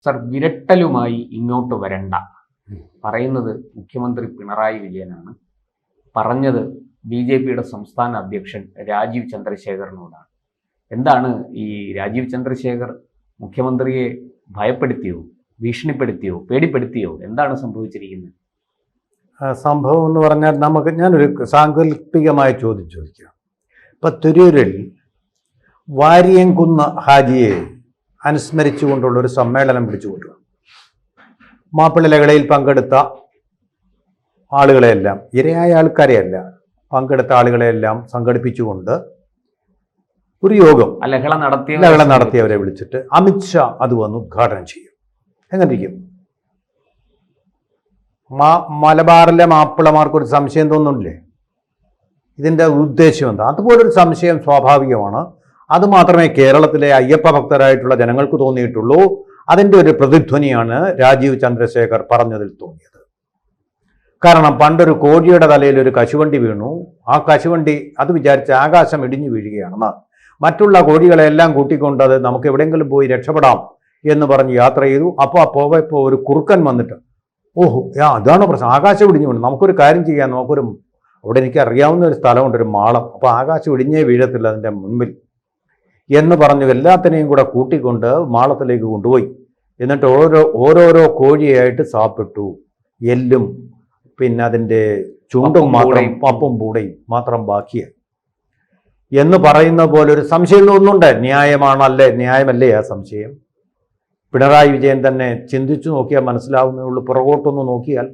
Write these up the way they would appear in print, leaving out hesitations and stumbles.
Sir, വിരട്ടലുമായി ഇങ്ങോട്ട് വരണ്ട പറയുന്നത് മുഖ്യമന്ത്രി പിണറായി വിജയനാണ്. പറഞ്ഞത് BJPയുടെ സംസ്ഥാന അധ്യക്ഷൻ രാജീവ് ചന്ദ്രശേഖറിനോടാണ്. എന്താണ് ഈ രാജീവ് ചന്ദ്രശേഖർ മുഖ്യമന്ത്രിയെ ഭയപ്പെടുത്തിയോ, ഭീഷണിപ്പെടുത്തിയോ, പേടിപ്പെടുത്തിയോ? എന്താണ് സംഭവിച്ചിരിക്കുന്നത്? സംഭവം എന്ന് പറഞ്ഞാൽ ഞാനൊരു സാങ്കല്പികമായ ചോദ്യം ചോദിക്കാം. ഇപ്പം തുരൂരിൽ വാരിയംകുന്ന് ഹാജിയെ അനുസ്മരിച്ചുകൊണ്ടുള്ള ഒരു സമ്മേളനം വിളിച്ചുകൊണ്ടുവന്നു. മാപ്പിള ലഹളയിൽ പങ്കെടുത്ത ആളുകളെയെല്ലാം, ഇരയായ ആൾക്കാരെയല്ല, പങ്കെടുത്ത ആളുകളെയെല്ലാം സംഘടിപ്പിച്ചുകൊണ്ട് ഒരു യോഗം ലഹള നടത്തിയവരെ വിളിച്ചിട്ട് അമിത്ഷാ അത് വന്ന് ഉദ്ഘാടനം ചെയ്യും. എങ്ങനെ ഇരിക്കും? മലബാറിലെ മാപ്പിളമാർക്കൊരു സംശയം തോന്നുന്നില്ലേ? ഇതിൻ്റെ ഉദ്ദേശം എന്താ? അതുപോലൊരു സംശയം സ്വാഭാവികമാണ്. അതുമാത്രമേ കേരളത്തിലെ അയ്യപ്പ ഭക്തരായിട്ടുള്ള ജനങ്ങൾക്ക് തോന്നിയിട്ടുള്ളൂ. അതിൻ്റെ ഒരു പ്രതിധ്വനിയാണ് രാജീവ് ചന്ദ്രശേഖർ പറഞ്ഞതിൽ തോന്നിയത്. കാരണം പണ്ടൊരു കോഴിയുടെ തലയിൽ ഒരു കശുവണ്ടി വീണു. ആ കശുവണ്ടി അത് വിചാരിച്ച് ആകാശം ഇടിഞ്ഞു വീഴുകയാണെന്ന് മറ്റുള്ള കോഴികളെല്ലാം കൂട്ടിക്കൊണ്ട് അത് നമുക്ക് എവിടെയെങ്കിലും പോയി രക്ഷപ്പെടാം എന്ന് പറഞ്ഞ് യാത്ര ചെയ്തു. അപ്പോൾ പോയപ്പോൾ ഒരു കുറുക്കൻ വന്നിട്ട്, ഓഹോ അതാണ് പ്രശ്നം, ആകാശം ഇടിഞ്ഞു വീണു, നമുക്കൊരു കാര്യം ചെയ്യാം, അവിടെ എനിക്ക് അറിയാവുന്ന ഒരു സ്ഥലമുണ്ട്, ഒരു മാളം, അപ്പോൾ ആകാശം ഇടിഞ്ഞേ വീഴത്തില്ല അതിൻ്റെ മുൻപിൽ എന്ന് പറഞ്ഞു എല്ലാത്തിനെയും കൂടെ കൂട്ടിക്കൊണ്ട് മാളത്തിലേക്ക് കൊണ്ടുപോയി. എന്നിട്ട് ഓരോരോ കോഴിയായിട്ട് സാപ്പിട്ടു. എല്ലും പിന്നെ അതിൻ്റെ ചുണ്ടും മാത്രം, പപ്പും പൂടയും മാത്രം ബാക്കിയായി എന്ന് പറയുന്ന പോലെ ഒരു സംശയം തോന്നുന്നുണ്ട്. ന്യായമല്ലേ ആ സംശയം? പിണറായി വിജയൻ തന്നെ ചിന്തിച്ചു നോക്കിയാൽ മനസ്സിലാവുന്നേ ഉള്ളൂ. പുറകോട്ടൊന്ന് നോക്കിയാൽ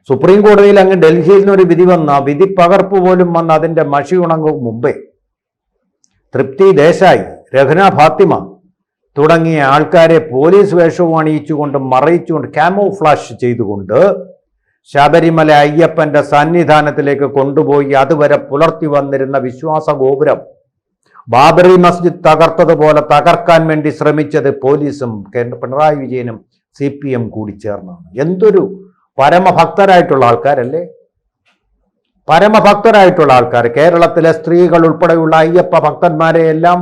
സുപ്രീം കോടതിയിൽ അങ്ങ് ഡൽഹിയിൽ നിന്നൊരു വിധി വന്ന വിധി പകർപ്പ് പോലും വന്ന് അതിൻ്റെ മഷി ഉണങ്ങും മുമ്പേ തൃപ്തി ദേശായി, രഹ്ന ഫാത്തിമ തുടങ്ങിയ ആൾക്കാരെ പോലീസ് വേഷവും അണിയിച്ചുകൊണ്ട് മറയിച്ചുകൊണ്ട് ക്യാമോഫ്ലാഷ് ചെയ്തുകൊണ്ട് ശബരിമല അയ്യപ്പന്റെ സന്നിധാനത്തിലേക്ക് കൊണ്ടുപോയി അതുവരെ പുലർത്തി വന്നിരുന്ന വിശ്വാസ ഗോപുരം ബാബറി മസ്ജിദ് തകർത്തതുപോലെ തകർക്കാൻ വേണ്ടി ശ്രമിച്ചത് പോലീസും പിണറായി വിജയനും CPM കൂടി ചേർന്നാണ്. എന്തൊരു പരമഭക്തരായിട്ടുള്ള ആൾക്കാരല്ലേ? പരമഭക്തരായിട്ടുള്ള ആൾക്കാർ, കേരളത്തിലെ സ്ത്രീകൾ ഉൾപ്പെടെയുള്ള അയ്യപ്പ ഭക്തന്മാരെ എല്ലാം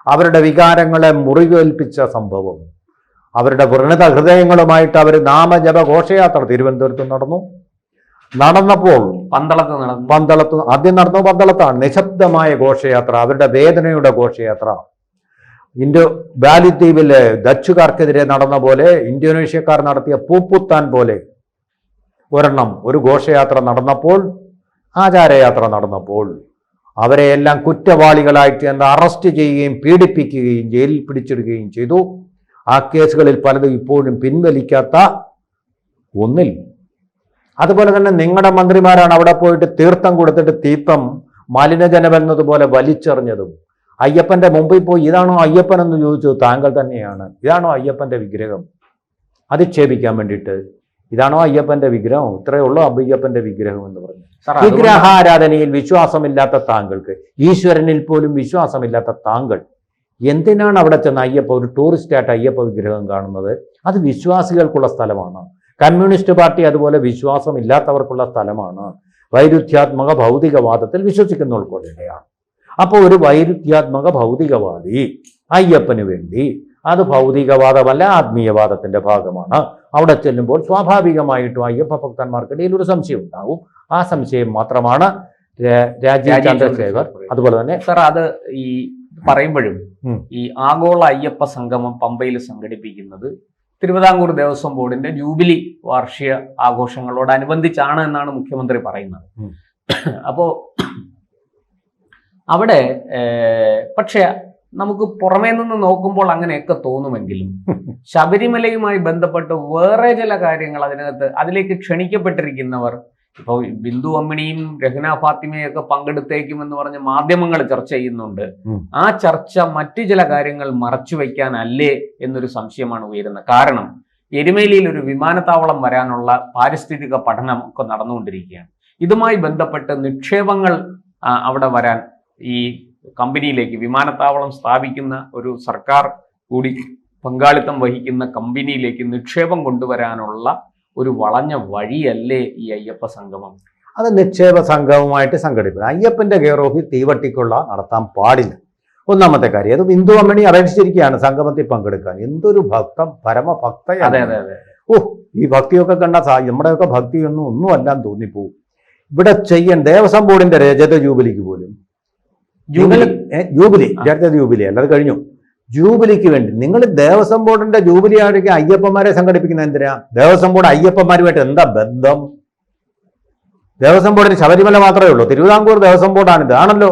അവരുടെ വികാരങ്ങളെ മുറിവേൽപ്പിച്ച സംഭവം. അവരുടെ വ്രണത ഹൃദയങ്ങളുമായിട്ട് അവർ നാമജപ ഘോഷയാത്ര തിരുവനന്തപുരത്ത് നടന്നപ്പോൾ ആദ്യം നടന്നു പന്തളത്താണ് നിശബ്ദമായ ഘോഷയാത്ര, അവരുടെ വേദനയുടെ ഘോഷയാത്ര. ബാലിദ്വീപിലെ ഡച്ചുകാർക്കെതിരെ നടന്ന പോലെ, ഇന്തോനേഷ്യക്കാർ നടത്തിയ പൂപ്പുത്താൻ പോലെ ഒരു ഘോഷയാത്ര നടന്നപ്പോൾ, ആചാരയാത്ര നടന്നപ്പോൾ അവരെയെല്ലാം കുറ്റവാളികളായിട്ട് അറസ്റ്റ് ചെയ്യുകയും പീഡിപ്പിക്കുകയും ജയിലിൽ പിടിച്ചിടുകയും ചെയ്തു. ആ കേസുകളിൽ പലതും ഇപ്പോഴും പിൻവലിക്കാത്ത ഒന്നിൽ. അതുപോലെ തന്നെ നിങ്ങളുടെ മന്ത്രിമാരാണ് അവിടെ പോയിട്ട് തീർത്ഥം കൊടുത്തിട്ട് തീർത്ഥം മലിനജനം എന്നതുപോലെ വലിച്ചെറിഞ്ഞതും. അയ്യപ്പന്റെ മുമ്പിൽ പോയി ഇതാണോ അയ്യപ്പൻ എന്ന് ചോദിച്ചു, താങ്കൾ തന്നെയാണ്. ഇതാണോ അയ്യപ്പന്റെ വിഗ്രഹം? അധിക്ഷേപിക്കാൻ വേണ്ടിയിട്ട് ഇതാണോ അയ്യപ്പന്റെ വിഗ്രഹം? ഇത്രയേ ഉള്ളൂ അയ്യപ്പന്റെ വിഗ്രഹം എന്ന് പറഞ്ഞു. വിഗ്രഹാരാധനയിൽ വിശ്വാസമില്ലാത്ത താങ്കൾക്ക്, ഈശ്വരനിൽ പോലും വിശ്വാസമില്ലാത്ത താങ്കൾ എന്തിനാണ് അവിടെ ചെന്ന് ഒരു ടൂറിസ്റ്റായിട്ട് അയ്യപ്പ വിഗ്രഹം കാണുന്നത്? അത് വിശ്വാസികൾക്കുള്ള സ്ഥലമാണ്. കമ്മ്യൂണിസ്റ്റ് പാർട്ടി അതുപോലെ വിശ്വാസമില്ലാത്തവർക്കുള്ള സ്ഥലമാണ്. വൈരുദ്ധ്യാത്മക ഭൗതികവാദത്തിൽ വിശ്വസിക്കുന്നവർക്കുള്ളതാണ്. അപ്പോൾ ഒരു വൈരുദ്ധ്യാത്മക ഭൗതികവാദി അയ്യപ്പന് വേണ്ടി, അത് ഭൗതികവാദമല്ല ആത്മീയവാദത്തിന്റെ ഭാഗമാണ്, അവിടെ ചെല്ലുമ്പോൾ സ്വാഭാവികമായിട്ടും അയ്യപ്പ ഭക്തന്മാർക്കിടയിൽ ഒരു സംശയം ഉണ്ടാവും. ആ സംശയം മാത്രമാണ് രാജീവ് ചന്ദ്രശേഖർ. അതുപോലെ തന്നെ സർ, അത് ഈ പറയുമ്പോഴും ഈ ആഗോള അയ്യപ്പ സംഗമം പമ്പയിൽ സംഘടിപ്പിക്കുന്നത് തിരുവിതാംകൂർ ദേവസ്വം ബോർഡിന്റെ ജൂബിലി വാർഷിക ആഘോഷങ്ങളോടനുബന്ധിച്ചാണ് എന്നാണ് മുഖ്യമന്ത്രി പറയുന്നത്. അപ്പോ അവിടെ പക്ഷെ നമുക്ക് പുറമേ നിന്ന് നോക്കുമ്പോൾ അങ്ങനെയൊക്കെ തോന്നുമെങ്കിലും ശബരിമലയുമായി ബന്ധപ്പെട്ട് വേറെ ചില കാര്യങ്ങൾ അതിലേക്ക് ക്ഷണിക്കപ്പെട്ടിരിക്കുന്നവർ, ഇപ്പോൾ ബിന്ദു അമ്മിണിയും രഹ്ന ഫാത്തിമയൊക്കെ പങ്കെടുത്തേക്കുമെന്ന് പറഞ്ഞ് മാധ്യമങ്ങൾ ചർച്ച ചെയ്യുന്നുണ്ട്. ആ ചർച്ച മറ്റു ചില കാര്യങ്ങൾ മറച്ചു വയ്ക്കാനല്ലേ എന്നൊരു സംശയമാണ് ഉയരുന്നത്. കാരണം എരുമേലിയിൽ ഒരു വിമാനത്താവളം വരാനുള്ള പാരിസ്ഥിതിക പഠനം ഒക്കെ നടന്നുകൊണ്ടിരിക്കുകയാണ്. ഇതുമായി ബന്ധപ്പെട്ട് നിക്ഷേപങ്ങൾ അവിടെ വരാൻ, ഈ കമ്പനിയിലേക്ക്, വിമാനത്താവളം സ്ഥാപിക്കുന്ന ഒരു സർക്കാർ കൂടി പങ്കാളിത്തം വഹിക്കുന്ന കമ്പനിയിലേക്ക് നിക്ഷേപം കൊണ്ടുവരാനുള്ള ഒരു വളഞ്ഞ വഴിയല്ലേ ഈ അയ്യപ്പ സംഗമം? അത് നിക്ഷേപ സംഗമമായിട്ട് സംഘടിപ്പിക്കണം. അയ്യപ്പന്റെ കെയർ ഓഫിൽ തീവട്ടിക്കൊള്ള നടത്താൻ പാടില്ല. ഒന്നാമത്തെ കാര്യം. അത് ബിന്ദു അമ്മണി അപേക്ഷിച്ചിരിക്കുകയാണ് സംഗമത്തിൽ പങ്കെടുക്കാൻ. എന്തൊരു പരമഭക്തയാണ്. അതെ അതെ അതെ. ഈ ഭക്തിയൊക്കെ കണ്ടാൽ നമ്മുടെയൊക്കെ ഭക്തിയൊന്നും ഒന്നുമല്ലാന്ന് തോന്നിപ്പോവും. ഇവിടെ ചെയ്യാൻ ദേവസ്വം ബോർഡിന്റെ രജത ജൂബിലിക്ക് പോലും ജൂബിലി രജത ജൂബിലി അല്ല, അത് കഴിഞ്ഞു. ജൂബിലിക്ക് വേണ്ടി നിങ്ങൾ ദേവസ്വം ബോർഡിന്റെ ജൂബിലി ആണെങ്കിൽ അയ്യപ്പന്മാരെ സംഘടിപ്പിക്കുന്ന എന്തിനാ? ദേവസ്വം ബോർഡ് അയ്യപ്പന്മാരുമായിട്ട് എന്താ ബന്ധം? ദേവസ്വം ബോർഡിന് ശബരിമല മാത്രമേ ഉള്ളൂ. തിരുവിതാംകൂർ ദേവസ്വം ബോർഡാണിത്. ആണല്ലോ.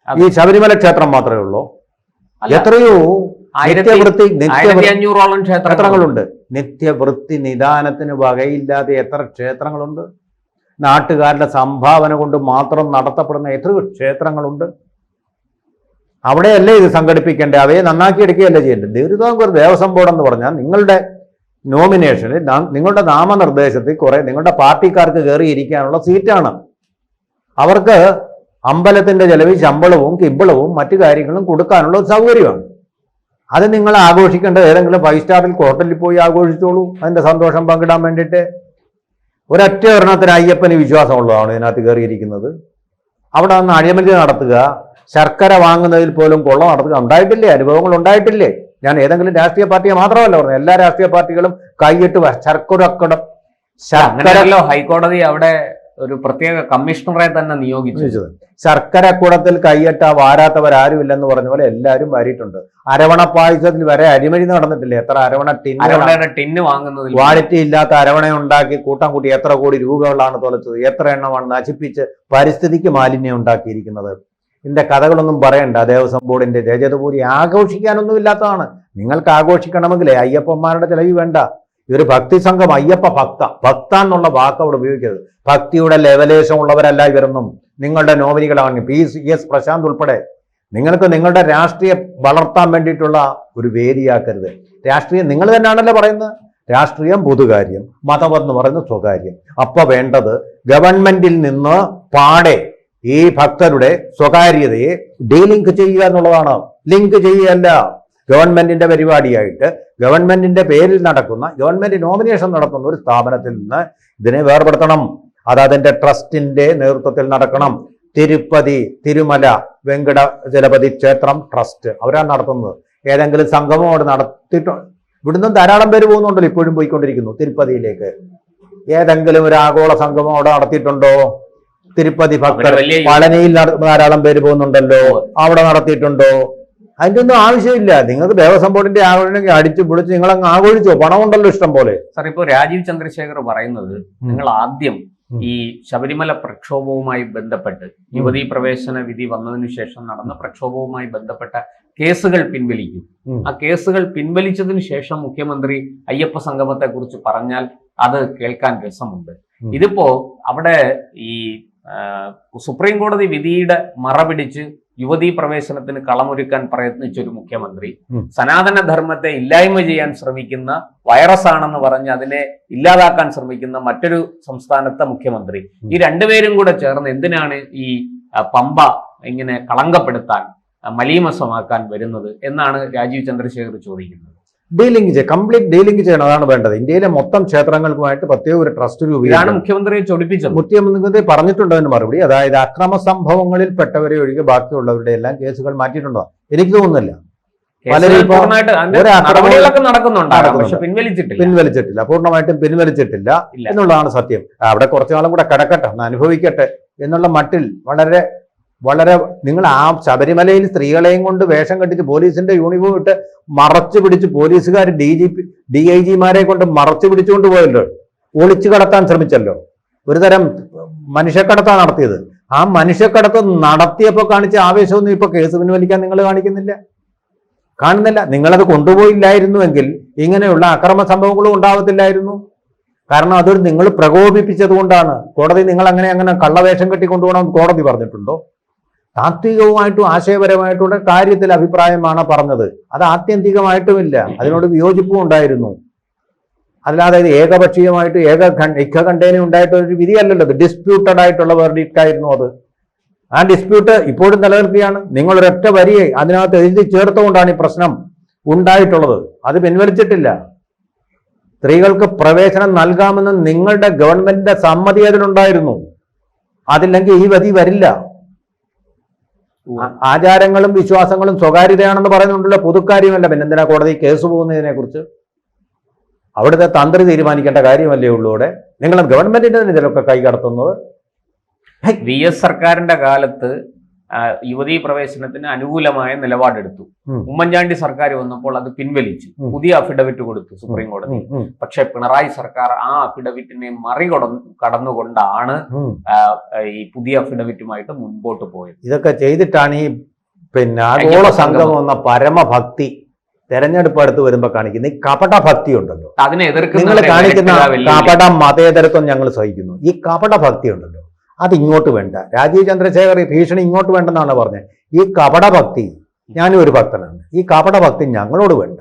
ഈ ശബരിമല ക്ഷേത്രം മാത്രമേ ഉള്ളൂ. എത്രയോ നിത്യവൃത്തി ക്ഷേത്രങ്ങളുണ്ട്. നിത്യവൃത്തി നിദാനത്തിന് വകയില്ലാതെ എത്ര ക്ഷേത്രങ്ങളുണ്ട്. നാട്ടുകാരുടെ സംഭാവന കൊണ്ട് മാത്രം നടത്തപ്പെടുന്ന എത്രയോ ക്ഷേത്രങ്ങളുണ്ട്. അവിടെയല്ലേ ഇത് സംഘടിപ്പിക്കേണ്ടത്? അവയെ നന്നാക്കി എടുക്കുകയല്ലേ ചെയ്യേണ്ടത്? തിരുവിതാംകൂർ ദേവസ്വം ബോർഡ് എന്ന് പറഞ്ഞാൽ നിങ്ങളുടെ നോമിനേഷനിൽ നിങ്ങളുടെ നാമനിർദ്ദേശത്തിൽ കുറെ നിങ്ങളുടെ പാർട്ടിക്കാർക്ക് കയറിയിരിക്കാനുള്ള സീറ്റാണ്. അവർക്ക് അമ്പലത്തിന്റെ ചെലവിൽ ശമ്പളവും കിമ്പളവും മറ്റു കാര്യങ്ങളും കൊടുക്കാനുള്ള സൗകര്യമാണ്. അത് നിങ്ങൾ ആഘോഷിക്കേണ്ടത് ഏതെങ്കിലും 5 സ്റ്റാറിൽ ഹോട്ടലിൽ പോയി ആഘോഷിച്ചോളൂ. അതിന്റെ സന്തോഷം പങ്കിടാൻ വേണ്ടിയിട്ട്. ഒരൊറ്റ ഒരെണ്ണത്തിന് അയ്യപ്പന് വിശ്വാസമുള്ളതാണ് ഇതിനകത്ത് കയറിയിരിക്കുന്നത്. അവിടെ നിന്ന് അഴിമതി നടത്തുക, ശർക്കര വാങ്ങുന്നതിൽ പോലും കൊള്ള നടത്തുക ഉണ്ടായിട്ടില്ലേ? അനുഭവങ്ങൾ ഉണ്ടായിട്ടില്ലേ? ഞാൻ ഏതെങ്കിലും രാഷ്ട്രീയ പാർട്ടിയെ മാത്രമല്ല പറഞ്ഞത്, എല്ലാ രാഷ്ട്രീയ പാർട്ടികളും കൈയിട്ട് ശർക്കര ഹൈക്കോടതി അവിടെ ഒരു പ്രത്യേക കമ്മീഷണറെ തന്നെ നിയോഗിച്ചത്. ശർക്കരക്കുടത്തിൽ കൈയിട്ട വാരാത്തവരാരുമില്ലെന്ന് പറഞ്ഞ പോലെ എല്ലാവരും വാരിയിട്ടുണ്ട്. അരവണ പായസത്തിൽ വരെ അഴിമതി നടന്നിട്ടില്ലേ? എത്ര അരവണ ടിന്ന് വാങ്ങുന്നതിൽ ക്വാളിറ്റി ഇല്ലാത്ത അരവണ ഉണ്ടാക്കി കൂട്ടം കൂട്ടി എത്ര കോടി രൂപകളാണ് തുലച്ചത്? എത്ര എണ്ണമാണ് നശിപ്പിച്ച് പരിസ്ഥിതിക്ക് മാലിന്യം ഉണ്ടാക്കിയിരിക്കുന്നത്? ഇതിന്റെ കഥകളൊന്നും പറയണ്ട. ദേവസ്വം ബോർഡിന്റെ രജതപൂരി ആഘോഷിക്കാനൊന്നും ഇല്ലാത്തതാണ്. നിങ്ങൾക്ക് ആഘോഷിക്കണമെങ്കിലേ അയ്യപ്പന്മാരുടെ ചെലവ് വേണ്ട. ഇതൊരു ഭക്തി സംഘം. അയ്യപ്പ ഭക്ത എന്നുള്ള വാക്ക് അവിടെ ഉപയോഗിക്കരുത്. ഭക്തിയുടെ ലെവലേശം ഉള്ളവരല്ല ഇവരൊന്നും. നിങ്ങളുടെ നോമിനികളാണ് PS പ്രശാന്ത് ഉൾപ്പെടെ. നിങ്ങൾക്ക് നിങ്ങളുടെ രാഷ്ട്രീയം വളർത്താൻ വേണ്ടിയിട്ടുള്ള ഒരു വേദിയാക്കരുത്. രാഷ്ട്രീയം നിങ്ങൾ തന്നെയാണല്ലോ പറയുന്നത്. രാഷ്ട്രീയം പൊതുകാര്യം, മതം എന്ന് പറയുന്നത് സ്വകാര്യം. അപ്പൊ വേണ്ടത് ഗവൺമെന്റിൽ നിന്ന് പാടെ ഈ ഭക്തരുടെ സ്വകാര്യതയെ ഡീലിങ്ക് ചെയ്യുക എന്നുള്ളതാണ്. ലിങ്ക് ചെയ്യുകയല്ല. ഗവൺമെന്റിന്റെ പരിപാടിയായിട്ട് ഗവൺമെന്റിന്റെ പേരിൽ നടക്കുന്ന, ഗവൺമെന്റ് നോമിനേഷൻ നടത്തുന്ന ഒരു സ്ഥാപനത്തിൽ നിന്ന് ഇതിനെ വേർപെടുത്തണം. അത് അതിന്റെ ട്രസ്റ്റിന്റെ നേതൃത്വത്തിൽ നടക്കണം. തിരുപ്പതി തിരുമല വെങ്കടജലപതി ക്ഷേത്രം ട്രസ്റ്റ് അവരാണ് നടത്തുന്നത്. ഏതെങ്കിലും സംഗമം അവിടെ നടത്തിയിട്ടോ? ഇവിടുന്ന് ധാരാളം പേര് പോകുന്നുണ്ടല്ലോ, ഇപ്പോഴും പോയിക്കൊണ്ടിരിക്കുന്നു തിരുപ്പതിയിലേക്ക്. ഏതെങ്കിലും ഒരു ആഗോള സംഗമം അവിടെ നടത്തിയിട്ടുണ്ടോ? തിരുപ്പതി ഭക്തർ പളനിയിൽ ധാരാളം പേര് പോകുന്നുണ്ടല്ലോ, അവിടെ നടത്തിയിട്ടുണ്ടോ? അതിന്റെ ഒന്നും ആവശ്യമില്ല. നിങ്ങൾക്ക് ദേവസ്വം ബോർഡിന്റെ ആഘോഷം അടിച്ചു പൊളിച്ച് നിങ്ങളങ്ങ് ആഘോഷിച്ചോ, പണമുണ്ടല്ലോ ഇഷ്ടം പോലെ. സാർ, ഇപ്പോ രാജീവ് ചന്ദ്രശേഖർ പറയുന്നത് നിങ്ങൾ ആദ്യം ഈ ശബരിമല പ്രക്ഷോഭവുമായി ബന്ധപ്പെട്ട് യുവതീ പ്രവേശന വിധി വന്നതിനു ശേഷം നടന്ന പ്രക്ഷോഭവുമായി ബന്ധപ്പെട്ട കേസുകൾ പിൻവലിക്കും. ആ കേസുകൾ പിൻവലിച്ചതിന് ശേഷം മുഖ്യമന്ത്രി അയ്യപ്പ സംഗമത്തെ കുറിച്ച് പറഞ്ഞാൽ അത് കേൾക്കാൻ രസമുണ്ട്. ഇതിപ്പോ അവിടെ ഈ സുപ്രീം കോടതി വിധിയുടെ മറപിടിച്ച് യുവതീ പ്രവേശനത്തിന് കളമൊരുക്കാൻ പ്രയത്നിച്ച ഒരു മുഖ്യമന്ത്രി, സനാതന ധർമ്മത്തെ ഇല്ലായ്മ ചെയ്യാൻ ശ്രമിക്കുന്ന വൈറസ് ആണെന്ന് പറഞ്ഞ് അതിനെ ഇല്ലാതാക്കാൻ ശ്രമിക്കുന്ന മറ്റൊരു സംസ്ഥാനത്തെ മുഖ്യമന്ത്രി, ഈ രണ്ടുപേരും കൂടെ ചേർന്ന് എന്തിനാണ് ഈ പമ്പ ഇങ്ങനെ കളങ്കപ്പെടുത്താൻ, മലീമസമാക്കാൻ വരുന്നത് എന്നാണ് രാജീവ് ചന്ദ്രശേഖർ ചോദിക്കുന്നത്. കംപ്ലീറ്റ് ഡീലിംഗ് ചെയ്യണം. അതാണ് വേണ്ടത്. ഇന്ത്യയിലെ മൊത്തം ക്ഷേത്രങ്ങൾക്കുമായിട്ട് പ്രത്യേക ഒരു ട്രസ്റ്റ് രൂപീകരിച്ചാണ് മുഖ്യമന്ത്രിയെ ചൊടിപ്പിച്ചത്. മുഖ്യമന്ത്രി പറഞ്ഞിട്ടുണ്ട് അതിന് മറുപടി. അതായത് അക്രമ സംഭവങ്ങളിൽ പെട്ടവരെ ഒഴികെ ബാക്കിയുള്ളവരുടെ എല്ലാം കേസുകൾ മാറ്റിയിട്ടുണ്ടോ? എനിക്ക് തോന്നുന്നില്ല. പിൻവലിച്ചിട്ടില്ല, പൂർണ്ണമായിട്ടും പിൻവലിച്ചിട്ടില്ല എന്നുള്ളതാണ് സത്യം. അവിടെ കുറച്ചു നാളും കൂടെ കിടക്കട്ടെ, ഒന്ന് അനുഭവിക്കട്ടെ എന്നുള്ള മട്ടിൽ വളരെ വളരെ നിങ്ങൾ ആ ശബരിമലയിൽ സ്ത്രീകളെയും കൊണ്ട് വേഷം കെട്ടിച്ച് പോലീസിന്റെ യൂണിഫോം ഇട്ട് മറച്ചു പിടിച്ച് പോലീസുകാർ DIGമാരെ കൊണ്ട് മറച്ചു പിടിച്ചുകൊണ്ട് പോയല്ലോ, ഒളിച്ചു കടത്താൻ ശ്രമിച്ചല്ലോ, ഒരു തരം മനുഷ്യക്കടത്താണ് നടത്തിയത്. ആ മനുഷ്യക്കടത്ത് നടത്തിയപ്പോൾ കാണിച്ച ആവേശമൊന്നും ഇപ്പൊ കേസ് പിൻവലിക്കാൻ നിങ്ങൾ കാണുന്നില്ല. നിങ്ങളത് കൊണ്ടുപോയില്ലായിരുന്നുവെങ്കിൽ ഇങ്ങനെയുള്ള അക്രമ സംഭവങ്ങളും ഉണ്ടാവത്തില്ലായിരുന്നു. കാരണം അതൊരു നിങ്ങൾ പ്രകോപിപ്പിച്ചത് കൊണ്ടാണ്. കോടതി നിങ്ങൾ അങ്ങനെ കള്ളവേഷം കെട്ടി കൊണ്ടുപോകണമെന്ന് കോടതി പറഞ്ഞിട്ടുണ്ടോ? താത്വികവുമായിട്ടും ആശയപരമായിട്ടുള്ള കാര്യത്തിൽ അഭിപ്രായമാണ് പറഞ്ഞത്. അത് ആത്യന്തികമായിട്ടുമില്ല, അതിനോട് വിയോജിപ്പും ഉണ്ടായിരുന്നു. അല്ലാതെ ഇത് ഏകപക്ഷീയമായിട്ട് ഏകകണ്ഠേന ഉണ്ടായിട്ട് ഒരു വിധിയല്ലല്ലോ. അത് ഡിസ്പ്യൂട്ടഡ് ആയിട്ടുള്ള വെർഡിക്റ്റ് ആയിരുന്നു അത്. ആ ഡിസ്പ്യൂട്ട് ഇപ്പോഴും നിലനിൽക്കുകയാണ്. നിങ്ങളൊരൊറ്റ വരിയെ അതിനകത്ത് എഴുതി ചേർത്തുകൊണ്ടാണ് ഈ പ്രശ്നം ഉണ്ടായിട്ടുള്ളത്. അത് പിൻവലിച്ചിട്ടില്ല. സ്ത്രീകൾക്ക് പ്രവേശനം നൽകാമെന്ന് നിങ്ങളുടെ ഗവൺമെന്റിന്റെ സമ്മതി അതിലുണ്ടായിരുന്നു. അതില്ലെങ്കിൽ ഈ വിധി വരില്ല. ആചാരങ്ങളും വിശ്വാസങ്ങളും സ്വകാര്യതയാണെന്ന് പറയുന്നുണ്ടല്ലോ, പൊതുക്കാര്യമല്ല. പിന്നെ എന്തിനാ കോടതി കേസ് പോകുന്നതിനെ കുറിച്ച്? അവിടുത്തെ തന്ത്രി തീരുമാനിക്കേണ്ട കാര്യമല്ലേ ഉള്ളൂ. ഇവിടെ നിങ്ങൾ ഗവൺമെന്റിന്റെ തന്നെ ഇതിലൊക്കെ കൈ കടത്തുന്നത്. VS സർക്കാരിന്റെ കാലത്ത് യുവതീ പ്രവേശനത്തിന് അനുകൂലമായ നിലപാടെടുത്തു. ഉമ്മൻചാണ്ടി സർക്കാർ വന്നപ്പോൾ അത് പിൻവലിച്ചു, പുതിയ അഫിഡവിറ്റ് കൊടുത്തു സുപ്രീം കോടതി. പക്ഷെ പിണറായി സർക്കാർ ആ അഫിഡവിറ്റിനെ കടന്നുകൊണ്ടാണ് ഈ പുതിയ അഫിഡവിറ്റുമായിട്ട് മുൻപോട്ട് പോയത്. ഇതൊക്കെ ചെയ്തിട്ടാണ് ഈ ആഗോള സംഗമം എന്ന പരമഭക്തി തെരഞ്ഞെടുപ്പ് അടുത്ത് വരുമ്പോ കാണിക്കുന്ന ഈ കപട ഭക്തി ഉണ്ടല്ലോ, അതിനെ നിങ്ങൾ കാണിക്കുന്ന കപട മതേതരത്വം ഞങ്ങൾ സഹിക്കുന്നു. ഈ കപട ഭക്തി ഉണ്ടല്ലോ, അത് ഇങ്ങോട്ട് വേണ്ട. രാജീവ് ചന്ദ്രശേഖർ ഈ ഭീഷണി ഇങ്ങോട്ട് വേണ്ടെന്നാണ് പറഞ്ഞത്. ഈ കപട ഭക്തി, ഞാനും ഒരു ഭക്തനാണ്, ഈ കപട ഭക്തി ഞങ്ങളോട് വേണ്ട.